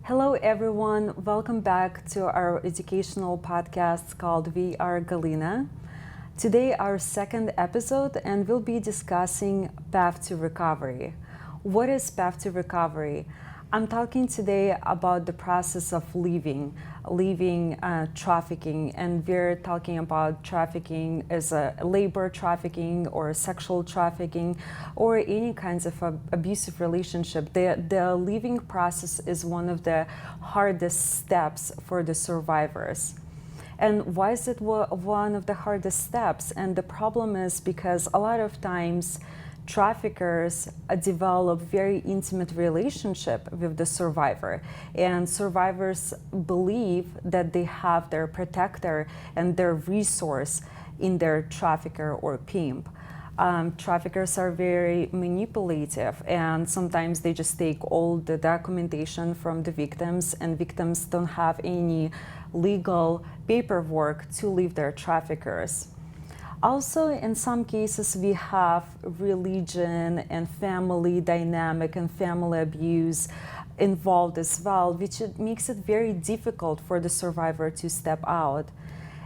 Hello everyone, welcome back to our educational podcast called We Are Galina. Today our second episode and we'll be discussing path to recovery. What is path to recovery? I'm talking today about the process of leaving trafficking, and we're talking about trafficking as a labor trafficking or sexual trafficking or any kinds of abusive relationship. The leaving process is one of the hardest steps for the survivors. And why is it one of the hardest steps? And the problem is because a lot of times traffickers develop very intimate relationship with the survivor, and survivors believe that they have their protector and their resource in their trafficker or pimp. Traffickers are very manipulative, and sometimes they just take all the documentation from the victims, and victims don't have any legal paperwork to leave their traffickers. Also, in some cases, we have religion and family dynamic and family abuse involved as well, which makes it very difficult for the survivor to step out.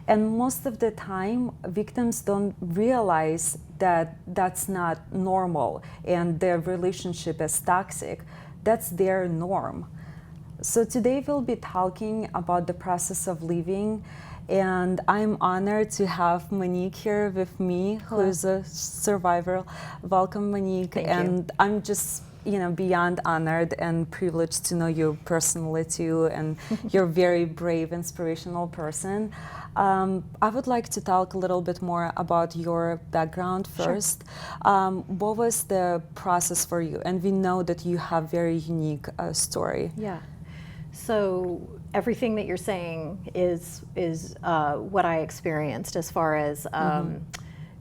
And most of the time, victims don't realize that that's not normal and their relationship is toxic. That's their norm. So today we'll be talking about the process of leaving. And I'm honored to have Monique here with me, who is a survivor. Welcome, Monique. Thank and you. I'm just, beyond honored and privileged to know you personally too. And you're a very brave, inspirational person. I would like to talk a little bit more about your background first. Sure. What was the process for you? And we know that you have very unique story. Yeah. So everything that you're saying is what I experienced as far as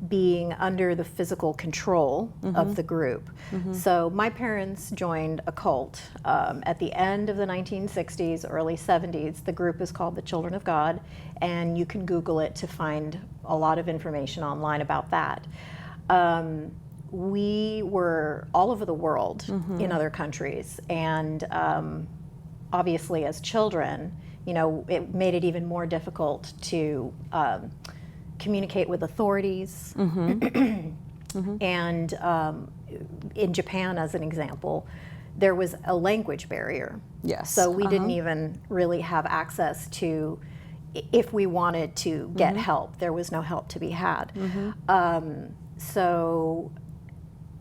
being under the physical control of the group. So my parents joined a cult at the end of the 1960s, early 70s. The group is called the Children of God, and you can Google it to find a lot of information online about that. We were all over the world in other countries, and obviously as children, it made it even more difficult to communicate with authorities. And in Japan, as an example, there was a language barrier. Yes. So we didn't even really have access to, if we wanted to get help, there was no help to be had. So,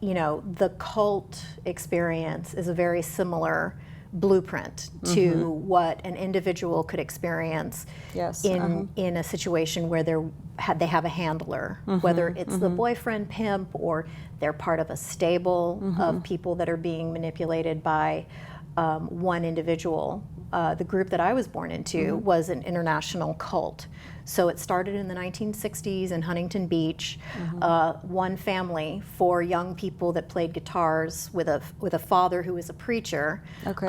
the cult experience is a very similar blueprint to what an individual could experience in a situation where they have a handler, whether it's the boyfriend pimp or they're part of a stable of people that are being manipulated by one individual. The group that I was born into was an international cult. So it started in the 1960s in Huntington Beach. One family, 4 young people that played guitars with a father who was a preacher. Okay.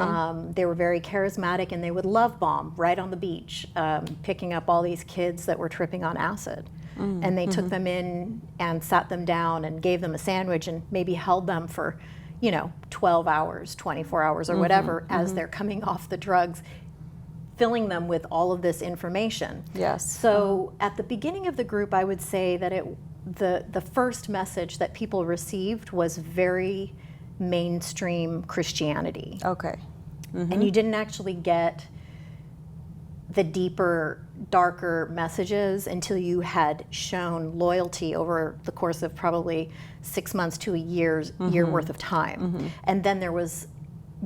They were very charismatic, and they would love bomb right on the beach, picking up all these kids that were tripping on acid. And they took them in and sat them down and gave them a sandwich and maybe held them for 12 hours, 24 hours, or whatever, as they're coming off the drugs, filling them with all of this information. Yes. So at the beginning of the group, I would say that the first message that people received was very mainstream Christianity. Okay. And you didn't actually get the deeper, darker messages until you had shown loyalty over the course of probably 6 months to a year worth of time. And then there was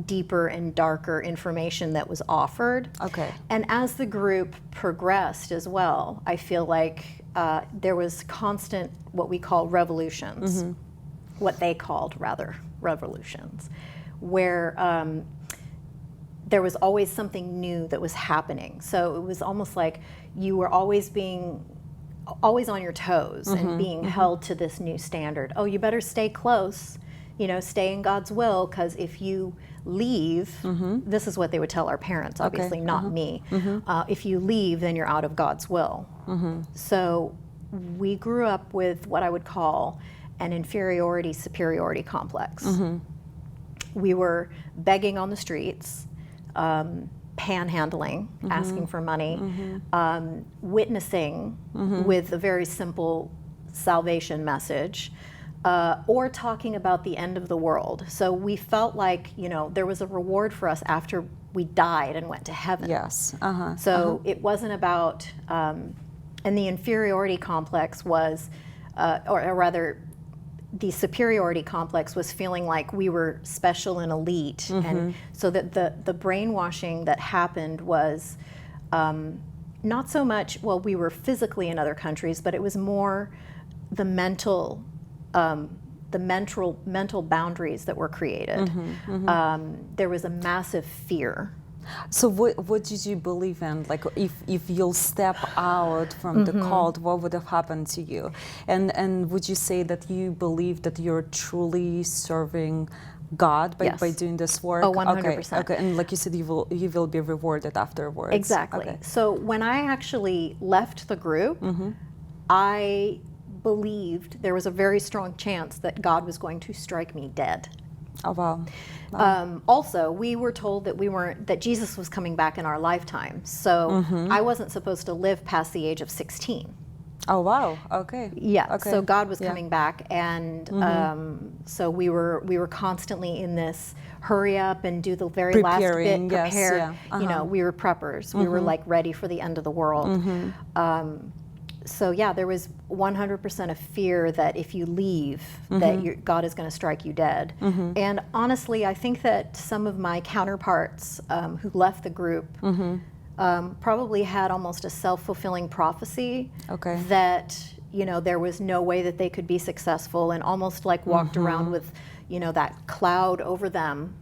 deeper and darker information that was offered. Okay. And as the group progressed as well, I feel like there was constant what we call revolutions, what they called rather revolutions, where there was always something new that was happening. So it was almost like you were always on your toes and being held to this new standard. Oh, you better stay close, stay in God's will, because if you leave, this is what they would tell our parents, obviously, not me. If you leave, then you're out of God's will. So we grew up with what I would call an inferiority-superiority complex. We were begging on the streets. panhandling, asking for money, witnessing with a very simple salvation message, or talking about the end of the world. So we felt like, you know, there was a reward for us after we died and went to heaven. Yes. So it wasn't about, and the inferiority complex was, or rather, the superiority complex was feeling like we were special and elite. And so that the brainwashing that happened was not so much, well, we were physically in other countries, but it was more the mental boundaries that were created. There was a massive fear. So what did you believe in? Like if you'll step out from the cult, what would have happened to you? And would you say that you believe that you're truly serving God by doing this work? Oh, 100%. Okay. And like you said, you will be rewarded afterwards. Exactly. Okay. So when I actually left the group, I believed there was a very strong chance that God was going to strike me dead. Oh, wow. Also, we were told that Jesus was coming back in our lifetime. So I wasn't supposed to live past the age of 16. Oh, wow. Okay. Yeah. Okay. So God was coming back, and so we were constantly in this hurry up and do the very last bit, prepare. Yes, You know, we were preppers. We were like ready for the end of the world. So yeah, there was 100% of fear that if you leave, that God is going to strike you dead. And honestly, I think that some of my counterparts who left the group probably had almost a self-fulfilling prophecy that, you know, there was no way that they could be successful, and almost like walked around with, you know, that cloud over them,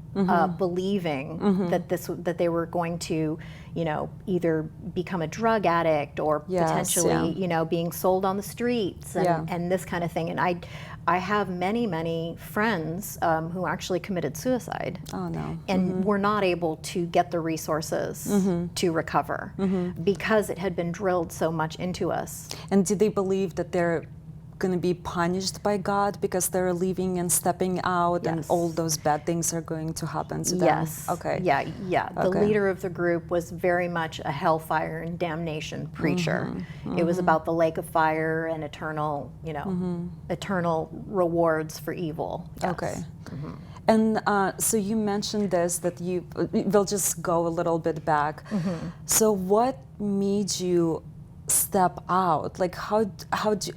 believing that they were going to, you know, either become a drug addict or potentially, you know, being sold on the streets and this kind of thing. And I have many friends who actually committed suicide. Oh, no. And were not able to get the resources to recover because it had been drilled so much into us. And did they believe that they're going to be punished by God because they're leaving and stepping out, and all those bad things are going to happen to them? Yes. Okay. Yeah. The leader of the group was very much a hellfire and damnation preacher. It was about the lake of fire and eternal, you know, eternal rewards for evil. Yes. Okay. And so you mentioned this, that we'll just go a little bit back. So what made you step out? Like how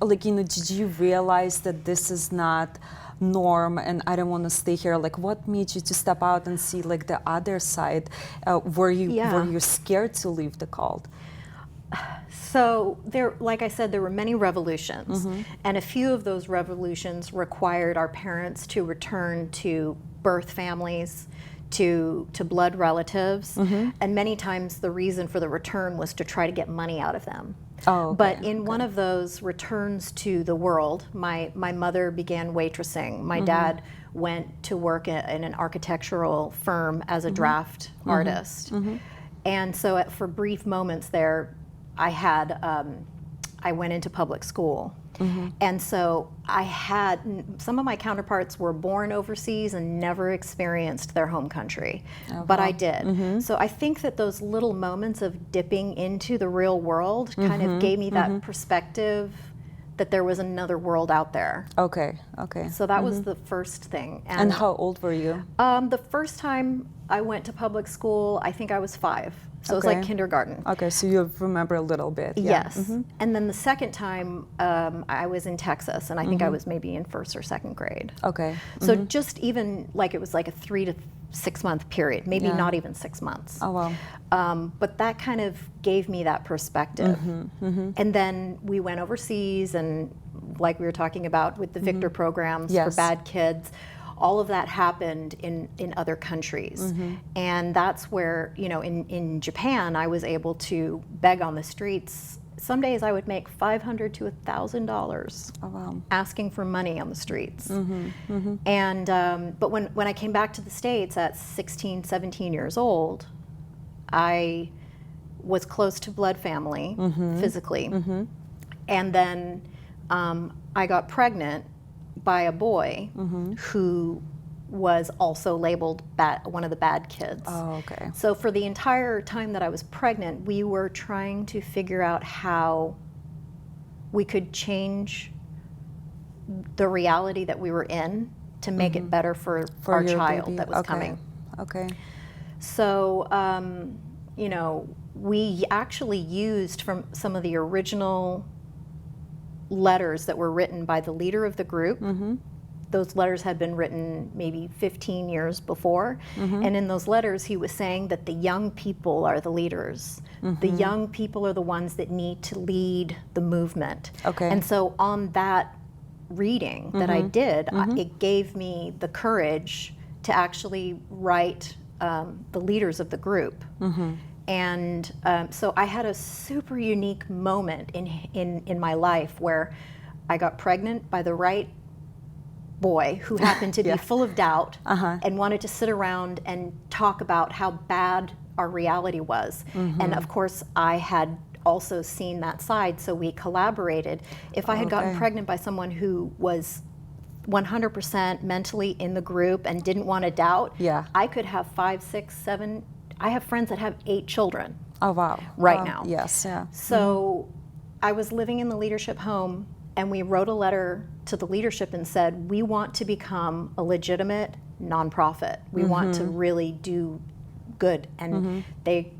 like, you know, did you realize that this is not norm and I don't want to stay here? Like what made you to step out and see like the other side? Were you scared to leave the cult? So there, like I said, there were many revolutions, and a few of those revolutions required our parents to return to birth families, to blood relatives, and many times the reason for the return was to try to get money out of them. But in one of those returns to the world, my mother began waitressing. My dad went to work in an architectural firm as a draft artist. And so for brief moments there, I went into public school. And so some of my counterparts were born overseas and never experienced their home country, but I did. So I think that those little moments of dipping into the real world kind of gave me that perspective that there was another world out there. Okay. So that was the first thing. And how old were you? The first time I went to public school, I think I was 5. So it was like kindergarten. Okay, so you remember a little bit. Yeah. Yes. And then the second time, I was in Texas, and I think I was maybe in 1st or 2nd grade. Okay. So just even like it was like a 3 to 6 month period, maybe not even 6 months. Oh, wow. But that kind of gave me that perspective. And then we went overseas, and like we were talking about with the Victor programs for bad kids, all of that happened in other countries. And that's where, you know, in Japan, I was able to beg on the streets. Some days I would make $500 to $1,000 asking for money on the streets. And but when I came back to the States at 16, 17 years old, I was close to blood family physically. And then I got pregnant by a boy who was also labeled one of the bad kids. Oh, okay. So for the entire time that I was pregnant, we were trying to figure out how we could change the reality that we were in to make it better for our your child baby. that was coming. Okay. So, you know, we actually used from some of the original letters that were written by the leader of the group. Those letters had been written maybe 15 years before. And in those letters, he was saying that the young people are the leaders. The young people are the ones that need to lead the movement. Okay. And so on that reading that I did, it gave me the courage to actually write the leaders of the group. And so I had a super unique moment in my life where I got pregnant by the right boy who happened to be full of doubt and wanted to sit around and talk about how bad our reality was. And of course, I had also seen that side, so we collaborated. If I had gotten pregnant by someone who was 100% mentally in the group and didn't want to doubt, I could have 5, 6, 7, I have friends that have 8 children. Oh, wow. Right now. Yes, yeah. So I was living in the leadership home, and we wrote a letter to the leadership and said, we want to become a legitimate nonprofit. We want to really do good. And they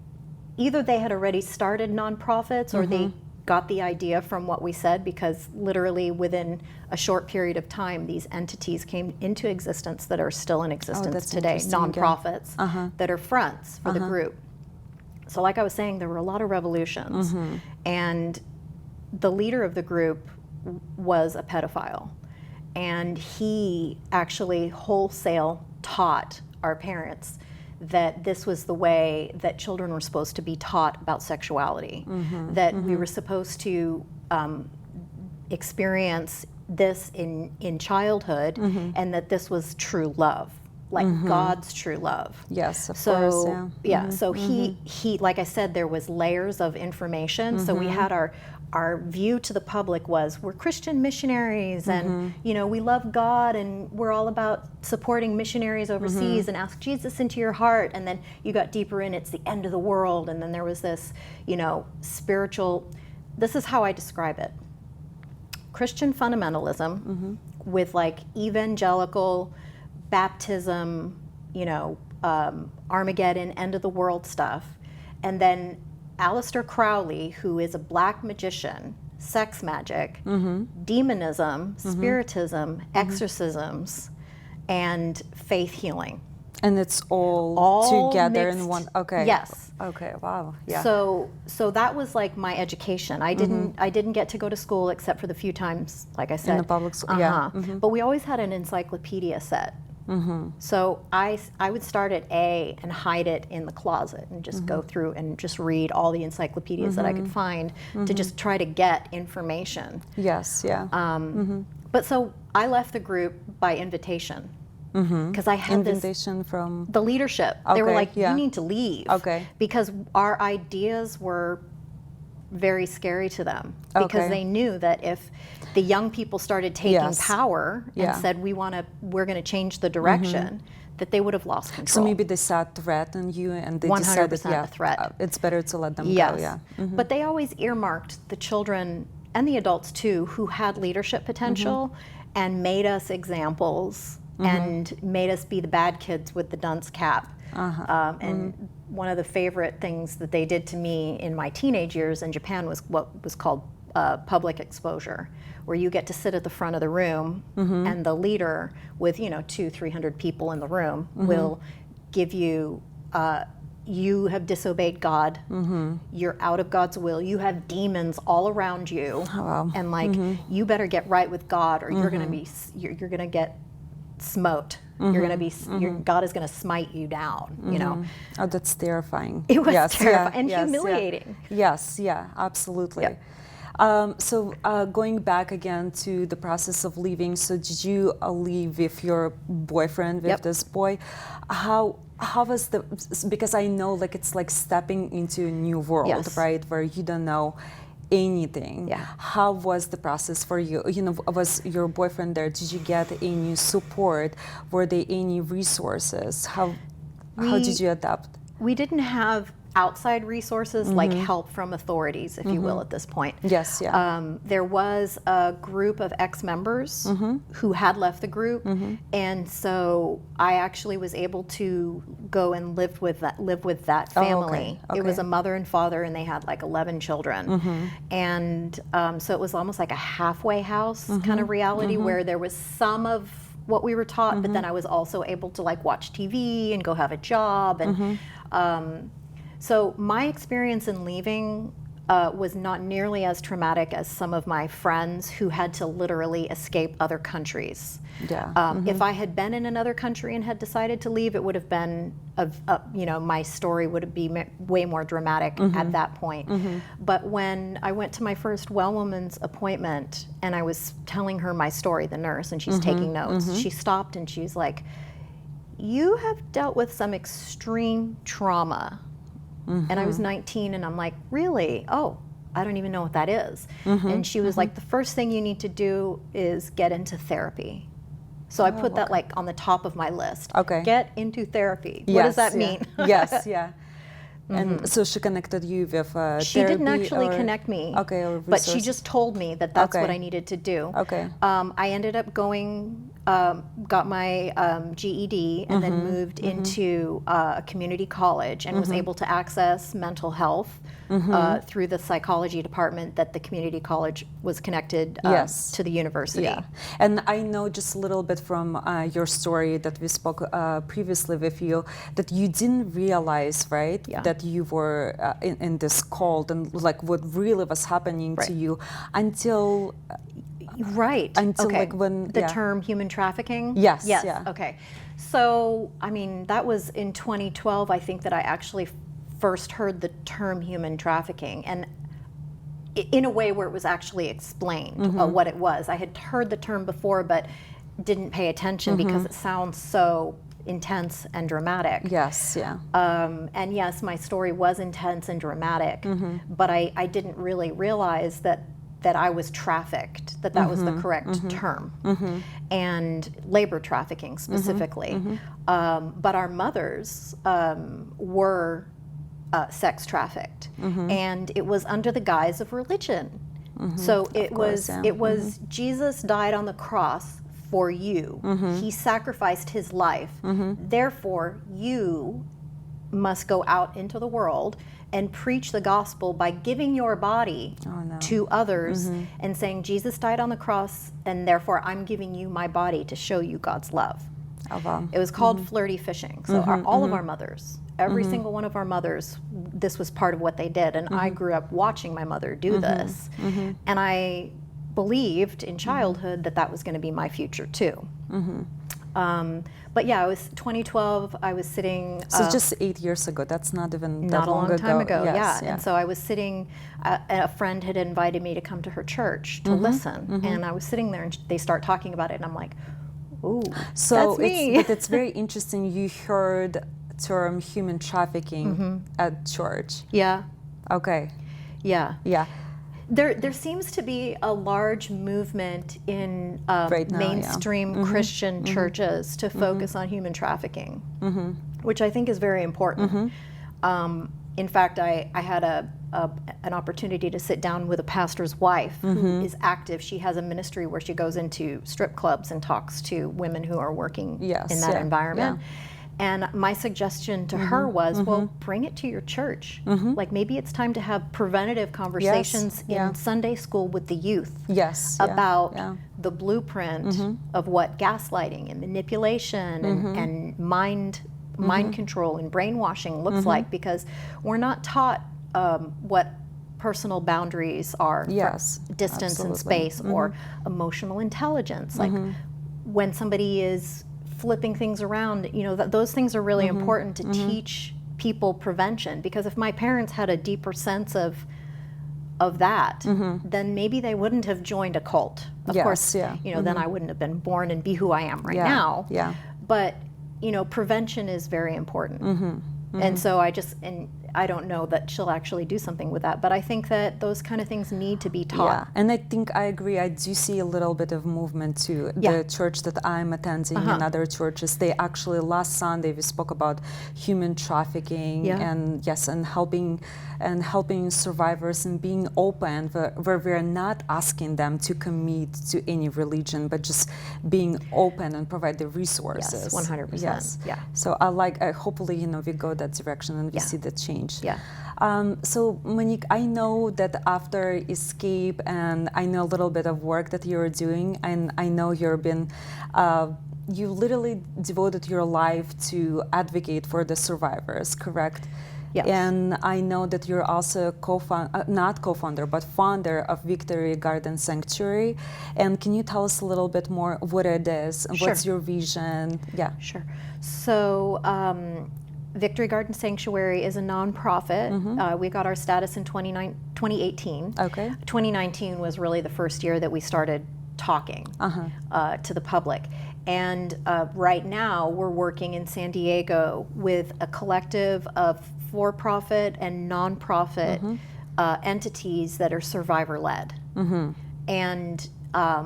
had already started nonprofits, or they got the idea from what we said, because literally within a short period of time, these entities came into existence that are still in existence today, nonprofits that are fronts for the group. So like I was saying, there were a lot of revolutions, and the leader of the group was a pedophile, and he actually wholesale taught our parents that this was the way that children were supposed to be taught about sexuality, that we were supposed to experience this in childhood, and that this was true love, like God's true love. Yes, of course, yeah. So he, like I said, there was layers of information. So we had our view to the public was, we're Christian missionaries, and you know, we love God, and we're all about supporting missionaries overseas, and ask Jesus into your heart. And then you got deeper in, it's the end of the world, and then there was this, you know, spiritual, this is how I describe it: Christian fundamentalism with like evangelical baptism, you know, Armageddon, end of the world stuff, and then Aleister Crowley, who is a black magician, sex magic, demonism, spiritism, exorcisms, and faith healing. And it's all together mixed, in one. Okay. Yes. Okay. Wow. Yeah. So that was like my education. I didn't get to go to school except for the few times, like I said, in the public school. Yeah. But we always had an encyclopedia set. So I would start at A and hide it in the closet and just go through and just read all the encyclopedias that I could find to just try to get information. Yes. Yeah. But so I left the group by invitation, because I had invitation from the leadership. They were like, you need to leave. Okay. Because our ideas were very scary to them, because they knew that if the young people started taking power and said, we're going to change the direction, that they would have lost control. So maybe they saw a threat on you, and they 100% decided, a threat. It's better to let them go. Yeah. But they always earmarked the children and the adults too who had leadership potential, and made us examples, and made us be the bad kids with the dunce cap. And one of the favorite things that they did to me in my teenage years in Japan was what was called public exposure, where you get to sit at the front of the room, and the leader with 200-300 people in the room will give you, you have disobeyed God, you're out of God's will, you have demons all around you, and like you better get right with God, or you're gonna get smote. You're gonna be. God is gonna smite you down. You know. Oh, that's terrifying. It was terrifying and humiliating. Yes. Yeah. Absolutely. Yep. So going back again to the process of leaving. So did you leave with your boyfriend, with this boy? How was because I know like it's like stepping into a new world, right? Where you don't know anything. Yeah. How was the process for you? You know, was your boyfriend there? Did you get any support? Were there any resources? How did you adapt? We didn't have outside resources like help from authorities, if you will, at this point. Yes, yeah. There was a group of ex-members who had left the group, and so I actually was able to go and live with that family. Okay. It was a mother and father, and they had like 11 children, and so it was almost like a halfway house kind of reality where there was some of what we were taught, but then I was also able to like watch TV and go have a job, and so my experience in leaving was not nearly as traumatic as some of my friends who had to literally escape other countries. Yeah. If I had been in another country and had decided to leave, it would have been, you know, my story would be way more dramatic at that point. But when I went to my first well woman's appointment and I was telling her my story, the nurse, and she's taking notes, she stopped and she's like, "You have dealt with some extreme trauma." And I was 19 and I'm like, "Really? Oh, I don't even know what that is." And she was like, "The first thing you need to do is get into therapy." So I put that like on the top of my list. Okay. Get into therapy. What does that mean? Yes, yeah. And so she connected you with She therapy, didn't actually or, connect me, okay, or but she resources? just told me that that's what Okay. I needed to do. Okay. I ended up going, got my GED, and then moved into a community college and was able to access mental health through the psychology department that the community college was connected Yes. to the university. Yeah, and I know just a little bit from your story that we spoke previously with you that you didn't realize, right, Yeah. that you were in this cult and like what really was happening to Right. you until Right. Until, okay. like, when- the yeah. term human trafficking? Yes, Yes. yeah. Okay. So, I mean, that was in 2012, I think, that I actually first heard the term human trafficking, and in a way where it was actually explained what it was. I had heard the term before, but didn't pay attention because it sounds so intense and dramatic. yes, yeah, And yes, my story was intense and dramatic, but I didn't really realize that I was trafficked, that was the correct term, and labor trafficking specifically. But our mothers were sex trafficked, and it was under the guise of religion. So it course, was yeah. Jesus died on the cross for you. He sacrificed his life. Therefore, you must go out into the world and preach the gospel by giving your body to others and saying, Jesus died on the cross, and therefore I'm giving you my body to show you God's love. Oh, wow. It was called flirty fishing. So all of our mothers, every single one of our mothers, this was part of what they did. And I grew up watching my mother do this. And I believed in childhood that that was going to be my future too. But yeah, it was 2012. I was sitting. So just 8 years ago. That's not even that Not a long time ago, Yes, yeah. And so I was sitting, a friend had invited me to come to her church to listen. And I was sitting there and they start talking about it and I'm like, ooh, So that's me. but it's very interesting. You heard term human trafficking at church. Yeah, Okay. yeah. Yeah. There seems to be a large movement in Right now, yeah. mainstream Christian churches to focus on human trafficking, which I think is very important. In fact, I had an opportunity to sit down with a pastor's wife who is active. She has a ministry where she goes into strip clubs and talks to women who are working Yes, in that yeah, environment. And my suggestion to her was, well, bring it to your church. Like maybe it's time to have preventative conversations yeah. in Sunday school with the youth Yes. yeah, about yeah. the blueprint of what gaslighting and manipulation and mind control and brainwashing looks like, because we're not taught what personal boundaries are Yes, for distance and absolutely. space or emotional intelligence. Like when somebody is flipping things around, you know, those things are really important to teach people prevention, because if my parents had a deeper sense of that, then maybe they wouldn't have joined a cult. Of Yes, course, yeah. you know, then I wouldn't have been born and be who I am right Yeah, now. yeah. But, you know, prevention is very important. And so I don't know that she'll actually do something with that, but I think that those kind of things need to be taught. Yeah, and I think I agree. I do see a little bit of movement too. The church that I'm attending and other churches, they actually last Sunday we spoke about human trafficking and helping survivors and being open where we're not asking them to commit to any religion, but just being open and provide the resources. Yes, 100%. Yes. Yeah. So hopefully we go that direction and we see the change. Yeah. So Monique, I know that after Escape, and I know a little bit of work that you're doing, and I know you literally devoted your life to advocate for the survivors, correct? Yes. And I know that you're also not co-founder, but founder of Victory Garden Sanctuary. And can you tell us a little bit more what it is? And what's your vision? Yeah. Sure. So Victory Garden Sanctuary is a nonprofit. We got our status in 2018. Okay. 2019 was really the first year that we started talking to the public. And right now we're working in San Diego with a collective of for-profit and nonprofit entities that are survivor-led. And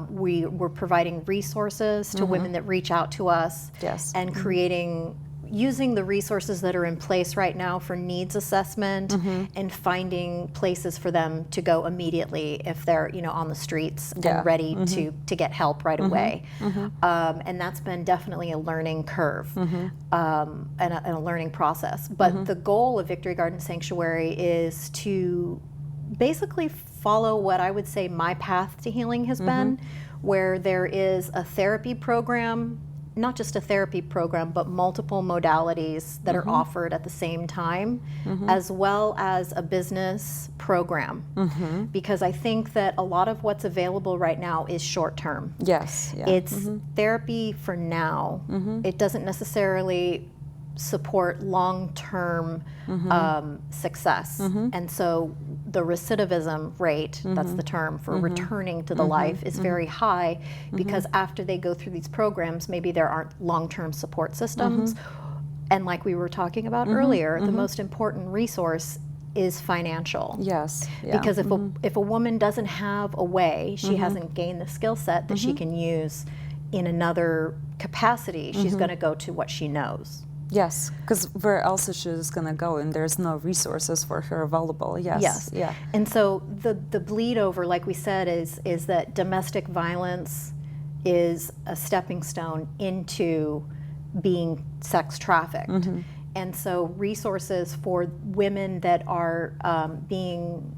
we're providing resources to women that reach out to us and using the resources that are in place right now for needs assessment and finding places for them to go immediately if they're on the streets and ready to get help right away. And that's been definitely a learning curve and a learning process. But the goal of Victory Garden Sanctuary is to basically follow what I would say my path to healing has been, where there is a therapy program, not just a therapy program, but multiple modalities that are offered at the same time, as well as a business program. Because I think that a lot of what's available right now is short term. Yes. Yeah. It's therapy for now. It doesn't necessarily support long-term success. And so the recidivism rate, that's the term for returning to the life, is very high because after they go through these programs, maybe there aren't long-term support systems. And like we were talking about earlier, the most important resource is financial. Yes. Yeah. Because if a woman doesn't have a way, she hasn't gained the skill set that she can use in another capacity, she's going to go to what she knows. Yes, because where else is she going to go, and there's no resources for her available. Yes. Yes. Yeah. And so the bleed over, like we said, is that domestic violence is a stepping stone into being sex trafficked. And so resources for women that are being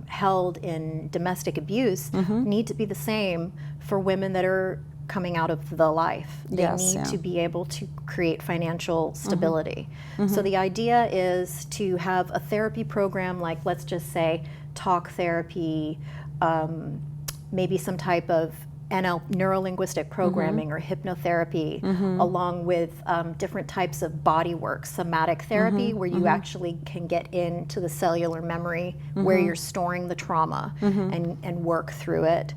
held in domestic abuse need to be the same for women that are coming out of the life. They need to be able to create financial stability. So the idea is to have a therapy program, like let's just say talk therapy, maybe some type of neuro-linguistic programming or hypnotherapy, along with different types of body work, somatic therapy, where you actually can get into the cellular memory where you're storing the trauma and work through it,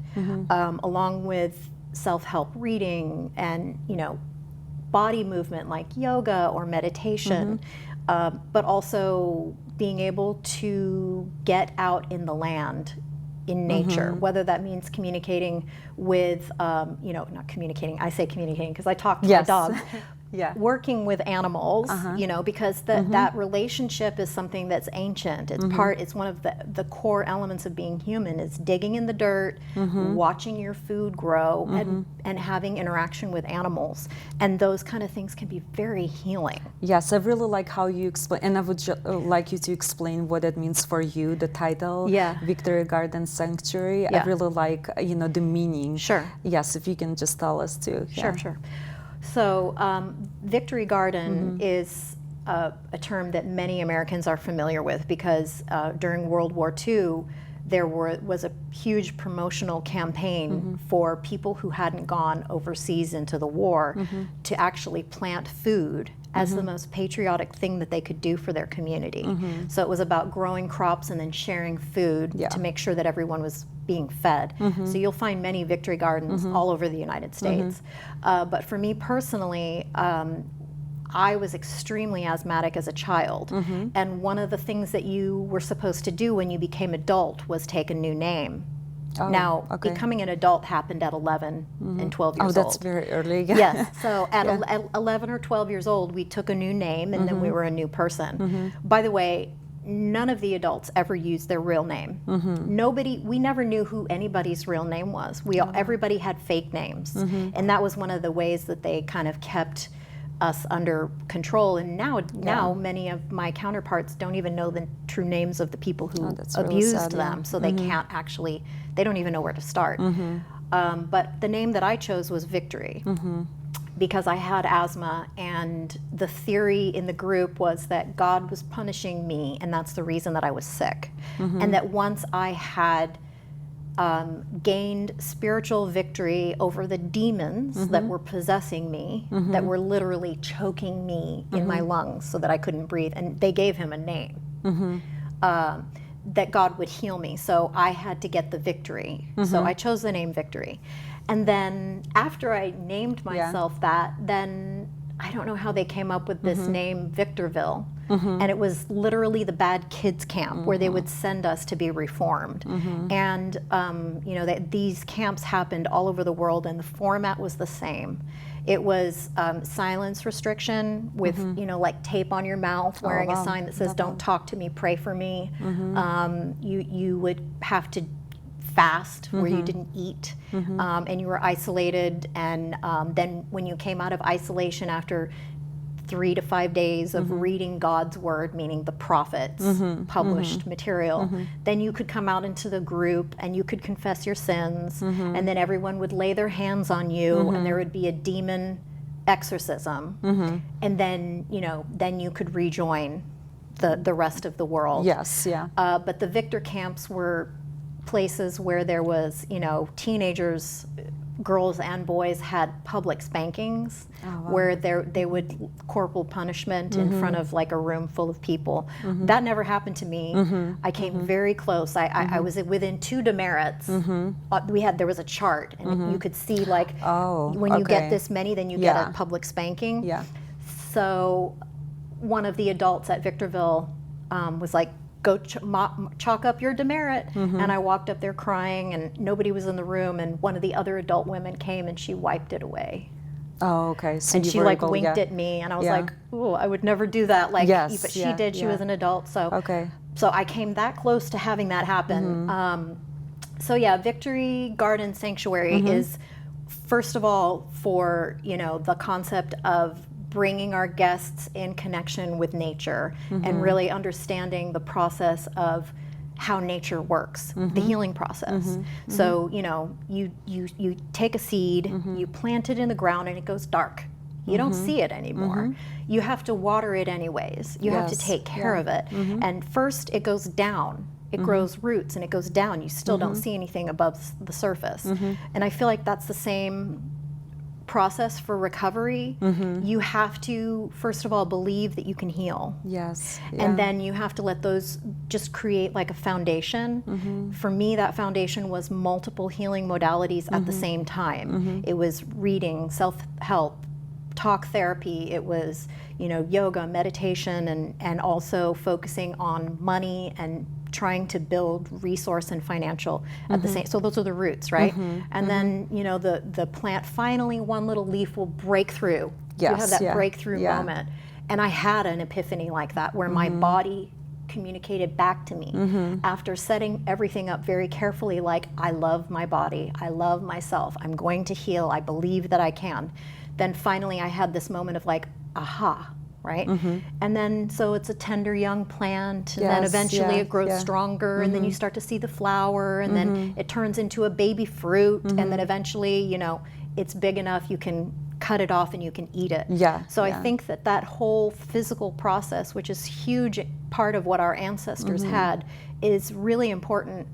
along with self-help reading and body movement like yoga or meditation, but also being able to get out in the land in nature, whether that means communicating with, not communicating, I say communicating because I talk to my dog, working with animals, because that relationship is something that's ancient. It's it's one of the core elements of being human is digging in the dirt, watching your food grow, and having interaction with animals. And those kind of things can be very healing. Yes, I really like how you explain, and I would like you to explain what it means for you, the title, Victory Garden Sanctuary. I really like, the meaning. Sure. Yes, if you can just tell us too. Sure. So Victory Garden is a term that many Americans are familiar with because during World War II, there was a huge promotional campaign for people who hadn't gone overseas into the war to actually plant food as the most patriotic thing that they could do for their community. So it was about growing crops and then sharing food to make sure that everyone was being fed. So you'll find many Victory Gardens all over the United States. But for me personally, I was extremely asthmatic as a child. And one of the things that you were supposed to do when you became adult was take a new name. Oh, Now, okay. becoming an adult happened at 11 and 12 years Oh, old. that's very early. Yes. So at 11 or 12 years old, we took a new name, and then we were a new person. By the way, none of the adults ever used their real name. We never knew who anybody's real name was. Everybody had fake names. And that was one of the ways that they kind of kept us under control. And now many of my counterparts don't even know the true names of the people who that's really abused sad, them. So they can't actually, they don't even know where to start. But the name that I chose was Victory. Because I had asthma, and the theory in the group was that God was punishing me, and that's the reason that I was sick. And that once I had gained spiritual victory over the demons that were possessing me, that were literally choking me in my lungs so that I couldn't breathe, and they gave him a name, that God would heal me. So I had to get the victory. So I chose the name Victory. And then after I named myself that, then I don't know how they came up with this name Victorville. And it was literally the bad kids camp where they would send us to be reformed. And these camps happened all over the world, and the format was the same. It was silence restriction with like tape on your mouth, wearing a sign that says "Don't talk to me, pray for me." You would have to fast where you didn't eat, and you were isolated. And then when you came out of isolation after 3 to 5 days of reading God's word, meaning the prophets, published material, then you could come out into the group and you could confess your sins, and then everyone would lay their hands on you, and there would be a demon exorcism, and then you could rejoin the rest of the world. Yes, yeah. But the Victor camps were places where there was, teenagers, girls and boys had public spankings, where they would corporal punishment in front of like a room full of people. That never happened to me. I came very close. I was within 2 demerits. There was a chart, and you could see like when you get this many, then you get a public spanking. Yeah. So one of the adults at Victorville was like, "Go chalk up your demerit." And I walked up there crying, and nobody was in the room, and one of the other adult women came and she wiped it away. Oh, okay. So and you she were like able, winked at me, and I was like, "Ooh, I would never do that." Like, Yes, but she did. She was an adult, so Okay. so I came that close to having that happen. So yeah, Victory Garden Sanctuary is, first of all, for the concept of bringing our guests in connection with nature and really understanding the process of how nature works, the healing process. So you take a seed, you plant it in the ground, and it goes dark. You don't see it anymore. You have to water it anyways. You have to take care of it. And first it goes down. It grows roots and it goes down. You still don't see anything above the surface. And I feel like that's the same process for recovery. You have to, first of all, believe that you can heal. Yes. And then you have to let those just create like a foundation. For me, that foundation was multiple healing modalities at the same time. It was reading, self-help, talk therapy. It was, yoga, meditation, and also focusing on money and trying to build resource and financial at the same. So those are the roots, right? And then the plant, finally one little leaf will break through. You have that breakthrough moment. And I had an epiphany like that, where my body communicated back to me after setting everything up very carefully, like, I love my body, I love myself, I'm going to heal, I believe that I can. Then finally I had this moment of like, aha, right? And then so it's a tender young plant, and then eventually it grows stronger, and then you start to see the flower, and then it turns into a baby fruit, and then eventually, it's big enough you can cut it off and you can eat it. So I think that whole physical process, which is huge part of what our ancestors had, is really important.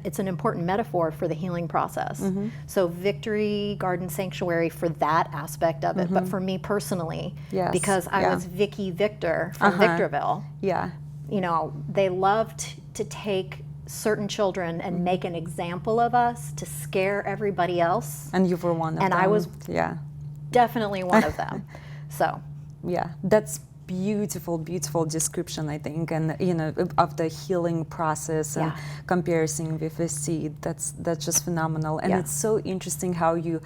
It's an important metaphor for the healing process. So Victory Garden Sanctuary for that aspect of it. But for me personally, because I was Vicky Victor from Victorville, they loved to take certain children and make an example of us to scare everybody else. And you were one of them. And I was definitely one of them. So Yeah, that's beautiful description, I think, and of the healing process and comparison with a seed. That's just phenomenal, and it's so interesting how you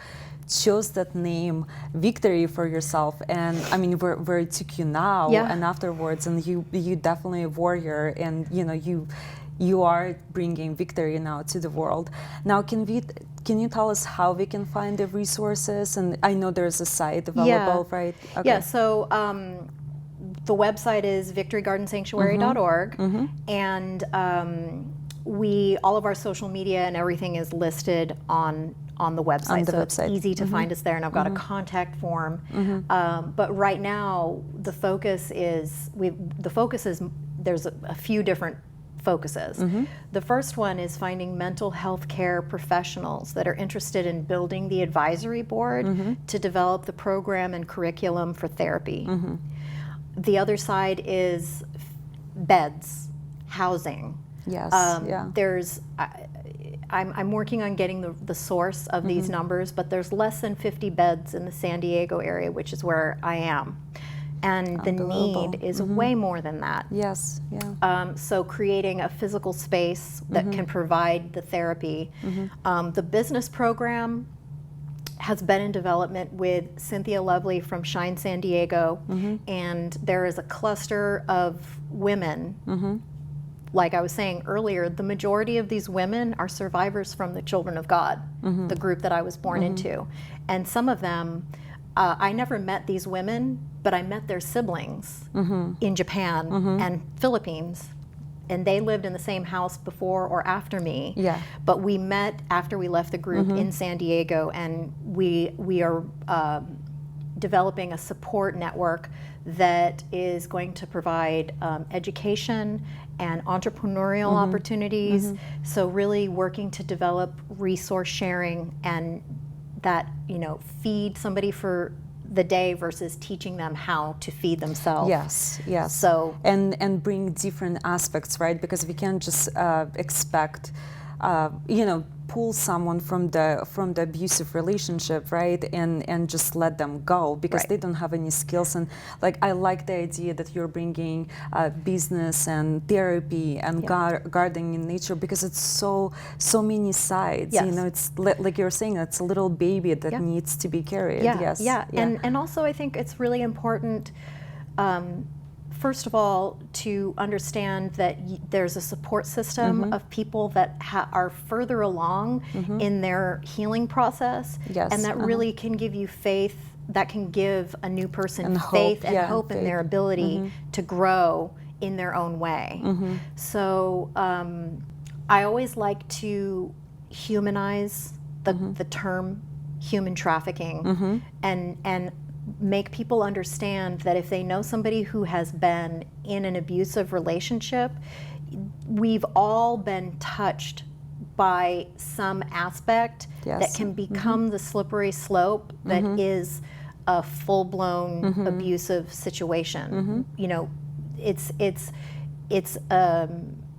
chose that name Victory for yourself, and I mean where it took you now and afterwards, and you definitely a warrior, and you are bringing victory now to the world. Now, can you tell us how we can find the resources? And I know there's a site available, right? Okay. Yeah, so the website is victorygardensanctuary.org, and all of our social media and everything is listed on the website, it's easy to find us there, and I've got a contact form. But right now, the focus is there's a few different focuses. The first one is finding mental health care professionals that are interested in building the advisory board to develop the program and curriculum for therapy. The other side is beds, housing. Yes. I'm working on getting the source of these numbers, but there's less than 50 beds in the San Diego area, which is where I am. And the need is way more than that. Yes, yeah. So creating a physical space that can provide the therapy. The business program has been in development with Cynthia Lovely from Shyne San Diego, and there is a cluster of women. Like I was saying earlier, the majority of these women are survivors from the Children of God, the group that I was born into. And some of them, I never met these women, but I met their siblings in Japan and Philippines. And they lived in the same house before or after me. Yeah. But we met after we left the group in San Diego, and we are developing a support network that is going to provide education and entrepreneurial opportunities. So really working to develop resource sharing, and that, feed somebody for the day versus teaching them how to feed themselves. Yes. So and bring different aspects, right? Because we can't just expect, pull someone from the abusive relationship, right? And just let them go because they don't have any skills. And I like the idea that you're bringing business and therapy and gardening in nature, because it's so many sides. It's like you're saying, it's a little baby that needs to be carried. And also I think it's really important, first of all, to understand that there's a support system of people that are further along in their healing process, and that really can give you faith, that can give a new person and faith hope, and hope in their ability to grow in their own way. So I always like to humanize the term human trafficking, and make people understand that if they know somebody who has been in an abusive relationship, we've all been touched by some aspect that can become the slippery slope that is a full-blown abusive situation.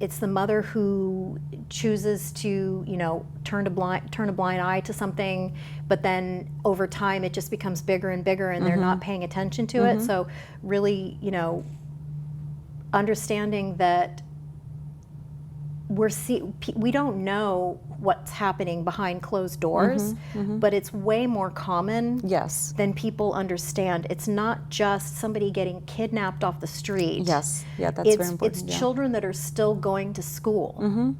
It's the mother who chooses to, turn a blind eye to something, but then over time it just becomes bigger and bigger, and they're not paying attention to it. So really, understanding that we don't know what's happening behind closed doors, but it's way more common than people understand. It's not just somebody getting kidnapped off the street. That's very important. It's children that are still going to school.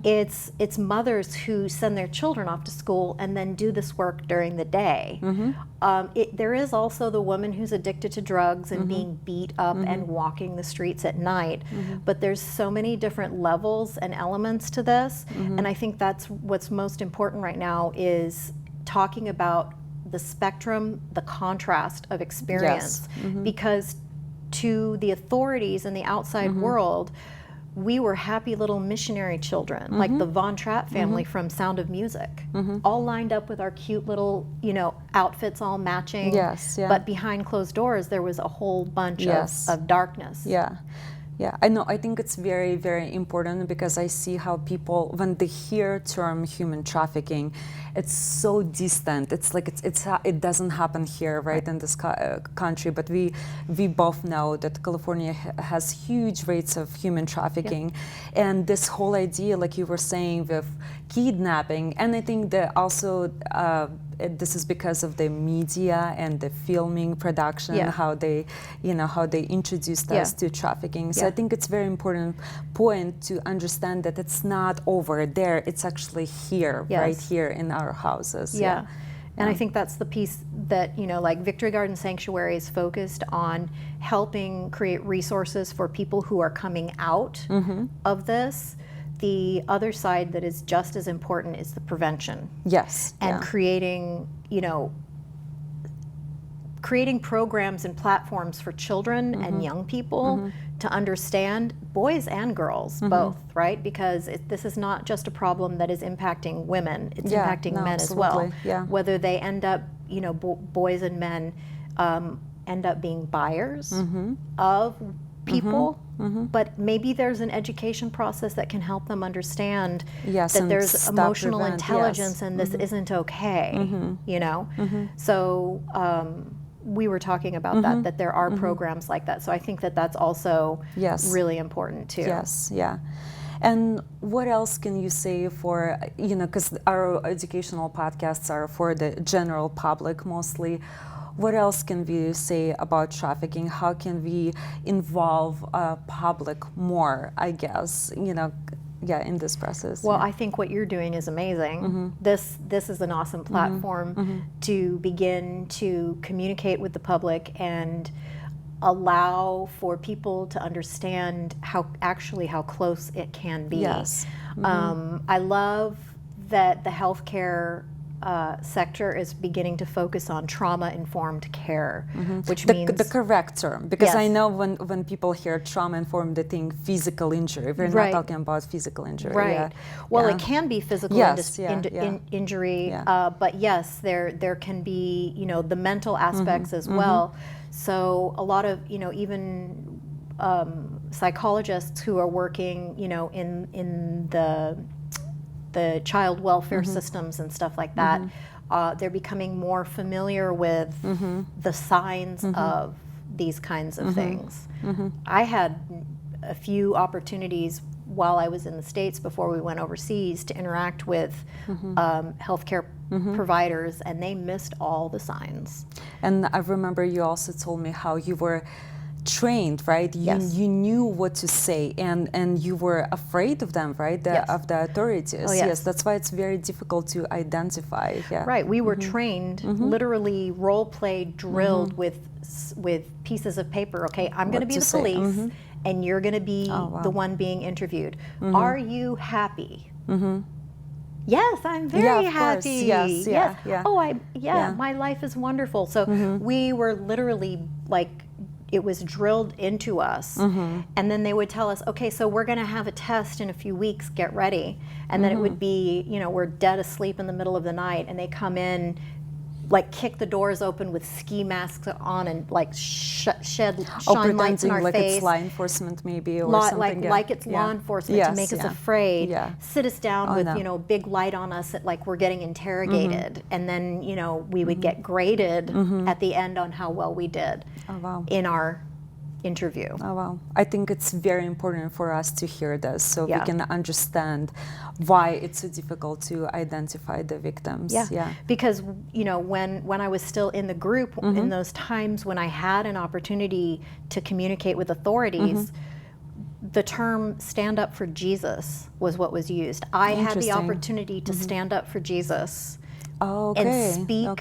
It's mothers who send their children off to school and then do this work during the day. There is also the woman who's addicted to drugs and being beat up and walking the streets at night. But there's so many different levels and elements to this, and I think that's what's most important right now, is talking about the spectrum, the contrast of experience, because to the authorities in the outside world, we were happy little missionary children, like the Von Trapp family from Sound of Music, all lined up with our cute little, outfits all matching. But behind closed doors, there was a whole bunch of darkness. Yeah, I know. I think it's very, very important because I see how people, when they hear term human trafficking, it's so distant. It's like it doesn't happen here, right, in this country. But we both know that California has huge rates of human trafficking, and this whole idea, like you were saying, with kidnapping, and I think that also. This is because of the media and the filming production, how they introduced us to trafficking. So I think it's very important point to understand that it's not over there; it's actually here, right here in our houses. And I think that's the piece that, like Victory Garden Sanctuary is focused on helping create resources for people who are coming out of this. The other side that is just as important is the prevention. Yes. And creating programs and platforms for children and young people to understand, boys and girls, both, right? Because this is not just a problem that is impacting women, it's impacting men as well. Whether they end up, boys and men end up being buyers of people, but maybe there's an education process that can help them understand that there's emotional intelligence and this isn't okay, So we were talking about that there are programs like that. So I think that that's also really important too. Yes, yeah. And what else can you say for, because our educational podcasts are for the general public mostly. What else can we say about trafficking? How can we involve public more, I guess, in this process? Well, I think what you're doing is amazing. This is an awesome platform to begin to communicate with the public and allow for people to understand how close it can be. Yes. I love that the healthcare sector is beginning to focus on trauma-informed care, which means the correct term, because I know when people hear trauma-informed, they think physical injury. We're not talking about physical injury. Right. Well, it can be physical injury, but yes, there can be the mental aspects as well. So a lot of even psychologists who are working in the child welfare systems and stuff like that, they're becoming more familiar with the signs of these kinds of things. I had a few opportunities while I was in the States before we went overseas to interact with healthcare providers, and they missed all the signs. And I remember you also told me how you were trained, right? You knew what to say, and you were afraid of them, right? Of the authorities. Oh, yes, that's why it's very difficult to identify. Right. We were trained, literally role play drilled with pieces of paper. Okay, I'm going to be the police, and you're going to be the one being interviewed. Are you happy? Yes, I'm very happy. Yes. Oh, my life is wonderful. So we were literally like, it was drilled into us, and then they would tell us, okay, so we're going to have a test in a few weeks, get ready. And then it would be, we're dead asleep in the middle of the night, and they come in, like kick the doors open with ski masks on and like shine lights in our like face. It's law enforcement maybe or something. Like it's law enforcement to make us afraid. Sit us down with big light on us like we're getting interrogated, and then we would get graded at the end on how well we did in our interview. Oh wow! I think it's very important for us to hear this so we can understand why it's so difficult to identify the victims. Because when I was still in the group, in those times when I had an opportunity to communicate with authorities, the term "stand up for Jesus" was what was used. I had the opportunity to stand up for Jesus and speak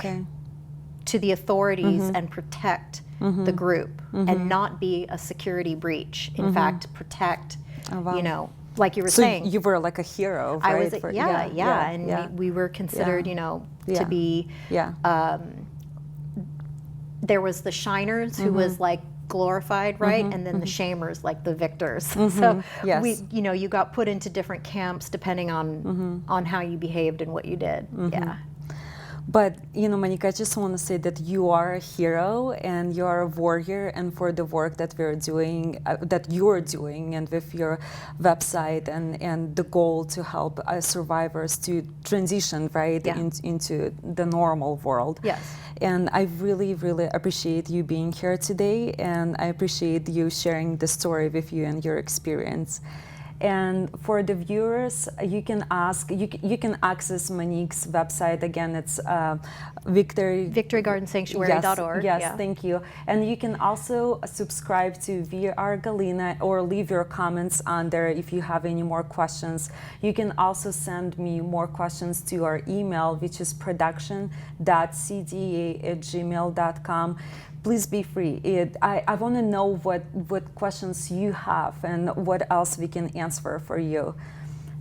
to the authorities and protect the group and not be a security breach. In fact, protect, like you were saying. So you were like a hero, right? I was, and we were considered, to be, there was the shiners who was like glorified, right? And then the shamers, like the victors. So we, you got put into different camps depending on how you behaved and what you did. But, Monica, I just want to say that you are a hero and you are a warrior, and for the work that we're doing, that you're doing, and with your website and the goal to help survivors to transition, right, into the normal world. Yes. And I really, really appreciate you being here today, and I appreciate you sharing the story with you and your experience. And for the viewers, you can access Monique's website. Again, it's victorygardensanctuary.org. Yes, thank you. And you can also subscribe to VR Galena or leave your comments on there if you have any more questions. You can also send me more questions to our email, which is production.cda@gmail.com. Please be free. I want to know what questions you have and what else we can answer for you.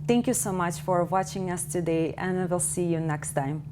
Thank you so much for watching us today, and I will see you next time.